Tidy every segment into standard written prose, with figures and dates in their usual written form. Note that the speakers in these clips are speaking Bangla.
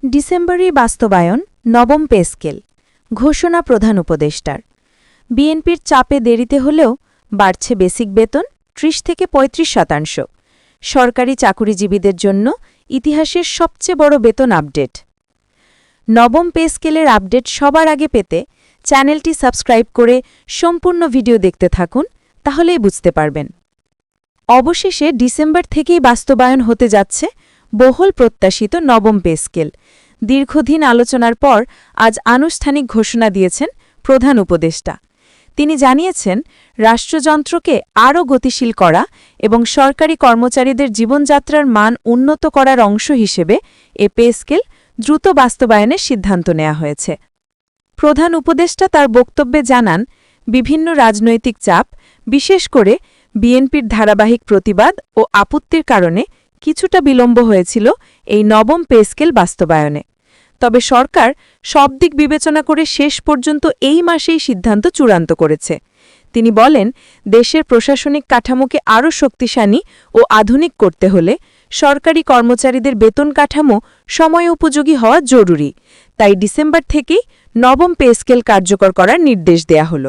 ডিসেম্বরেই বাস্তবায়ন নবম পে স্কেল ঘোষণা প্রধান উপদেষ্টার। বিএনপির চাপে দেরিতে হলেও বাড়ছে বেসিক বেতন ৩০ থেকে ৩৫%। সরকারি চাকুরিজীবীদের জন্য ইতিহাসের সবচেয়ে বড় বেতন আপডেট। নবম পে স্কেলের আপডেট সবার আগে পেতে চ্যানেলটি সাবস্ক্রাইব করে সম্পূর্ণ ভিডিও দেখতে থাকুন, তাহলেই বুঝতে পারবেন। অবশেষে ডিসেম্বর থেকেই বাস্তবায়ন হতে যাচ্ছে বহুল প্রত্যাশিত নবম পে স্কেল। দীর্ঘদিন আলোচনার পর আজ আনুষ্ঠানিক ঘোষণা দিয়েছেন প্রধান উপদেষ্টা। তিনি জানিয়েছেন, রাষ্ট্রযন্ত্রকে আরও গতিশীল করা এবং সরকারি কর্মচারীদের জীবনযাত্রার মান উন্নত করার অংশ হিসেবে এ পে স্কেল দ্রুত বাস্তবায়নের সিদ্ধান্ত নেওয়া হয়েছে। প্রধান উপদেষ্টা তার বক্তব্যে জানান, বিভিন্ন রাজনৈতিক চাপ, বিশেষ করে বিএনপির ধারাবাহিক প্রতিবাদ ও আপত্তির কারণে কিছুটা বিলম্ব হয়েছিল এই নবম পে স্কেল বাস্তবায়নে। তবে সরকার সব দিক বিবেচনা করে শেষ পর্যন্ত এই মাসেই সিদ্ধান্ত চূড়ান্ত করেছে। তিনি বলেন, দেশের প্রশাসনিক কাঠামোকে আরও শক্তিশালী ও আধুনিক করতে হলে সরকারি কর্মচারীদের বেতন কাঠামো সময় উপযোগী হওয়া জরুরি। তাই ডিসেম্বর থেকেই নবম পে স্কেল কার্যকর করার নির্দেশ দেয়া হল।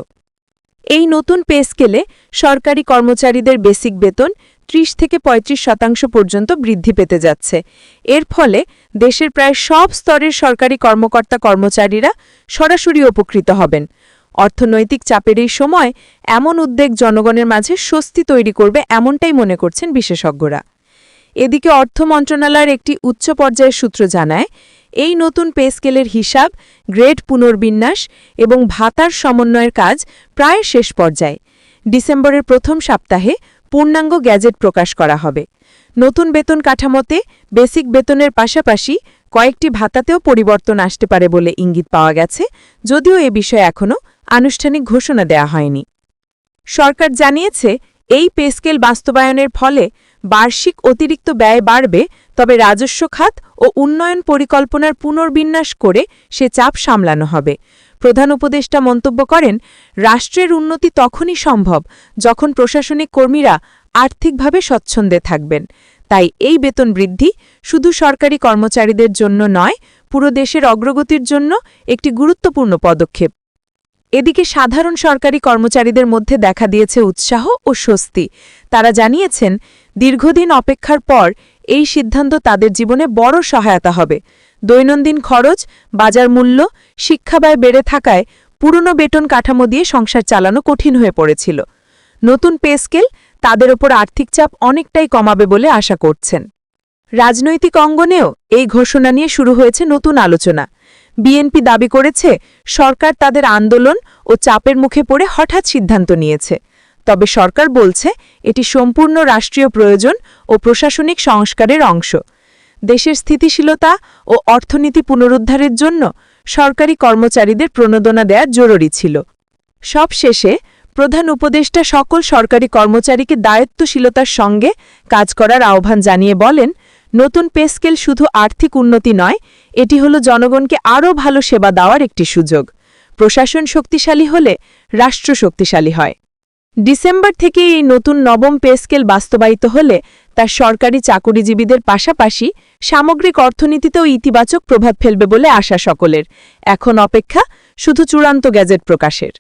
এই নতুন পে স্কেলে সরকারি কর্মচারীদের বেসিক বেতন ৩০ থেকে ৩৫% পর্যন্ত বৃদ্ধি পেতে যাচ্ছে। এর ফলে দেশের প্রায় সব স্তরের সরকারি কর্মকর্তা-কর্মচারীরা সরাসরি উপকৃত হবেন। অর্থনৈতিক চাপের এই সময় এমন উদ্যোগ জনগণের মাঝে স্বস্তি তৈরি করবে, এমনটাই মনে করছেন বিশেষজ্ঞরা। এদিকে অর্থ মন্ত্রণালয়ের একটি উচ্চ পর্যায়ের সূত্র জানায়, এই নতুন পে স্কেলের হিসাব, গ্রেড পুনর্বিন্যাস এবং ভাতার সমন্বয়ের কাজ প্রায় শেষ পর্যায়ে। ডিসেম্বরের প্রথম সপ্তাহে পূর্ণাঙ্গ গ্যাজেট প্রকাশ করা হবে। নতুন বেতন কাঠামোতে বেসিক বেতনের পাশাপাশি কয়েকটি ভাতাতেও পরিবর্তন আসতে পারে বলে ইঙ্গিত পাওয়া গেছে, যদিও এ বিষয়ে এখনও আনুষ্ঠানিক ঘোষণা দেওয়া হয়নি। সরকার জানিয়েছে, এই পে স্কেল বাস্তবায়নের ফলে বার্ষিক অতিরিক্ত ব্যয় বাড়বে, তবে রাজস্ব খাত ও উন্নয়ন পরিকল্পনার পুনর্বিন্যাস করে সে চাপ সামলানো হবে। প্রধান উপদেষ্টা মন্তব্য করেন, রাষ্ট্রের উন্নতি তখনই সম্ভব যখন প্রশাসনিক কর্মীরা আর্থিকভাবে স্বচ্ছন্দে থাকবেন। তাই এই বেতন বৃদ্ধি শুধু সরকারি কর্মচারীদের জন্য নয়, পুরো দেশের অগ্রগতির জন্য একটি গুরুত্বপূর্ণ পদক্ষেপ। এদিকে সাধারণ সরকারি কর্মচারীদের মধ্যে দেখা দিয়েছে উৎসাহ ও স্বস্তি। তারা জানিয়েছেন, দীর্ঘদিন অপেক্ষার পর এই সিদ্ধান্ত তাদের জীবনে বড় সহায়তা হবে। দৈনন্দিন খরচ, বাজার মূল্য, শিক্ষাব্যয় বেড়ে থাকায় পুরনো বেতন কাঠামো দিয়ে সংসার চালানো কঠিন হয়ে পড়েছিল। নতুন পে স্কেল তাদের ওপর আর্থিক চাপ অনেকটাই কমাবে বলে আশা করছেন। রাজনৈতিক অঙ্গনেও এই ঘোষণা নিয়ে শুরু হয়েছে নতুন আলোচনা। বিএনপি দাবি করেছে, সরকার তাদের আন্দোলন ও চাপের মুখে পড়ে হঠাৎ সিদ্ধান্ত নিয়েছে। তবে সরকার বলছে, এটি সম্পূর্ণ রাষ্ট্রীয় প্রয়োজন ও প্রশাসনিক সংস্কারের অংশ। দেশের স্থিতিশীলতা ও অর্থনীতি পুনরুদ্ধারের জন্য সরকারি কর্মচারীদের প্রণোদনা দেয়া জরুরি ছিল। সবশেষে প্রধান উপদেষ্টা সকল সরকারি কর্মচারীকে দায়িত্বশীলতার সঙ্গে কাজ করার আহ্বান জানিয়ে বলেন, নতুন পে স্কেল শুধু আর্থিক উন্নতি নয়, এটি হল জনগণকে আরও ভালো সেবা দেওয়ার একটি সুযোগ। প্রশাসন শক্তিশালী হলে রাষ্ট্র শক্তিশালী হয়। ডিসেম্বর থেকে এই নতুন নবম পে স্কেল বাস্তবায়িত হলে তার সরকারি চাকুরিজীবীদের পাশাপাশি সামগ্রিক অর্থনীতিতেও ইতিবাচক প্রভাব ফেলবে বলে আশা সকলের। এখন অপেক্ষা শুধু চূড়ান্ত গ্যাজেট প্রকাশের।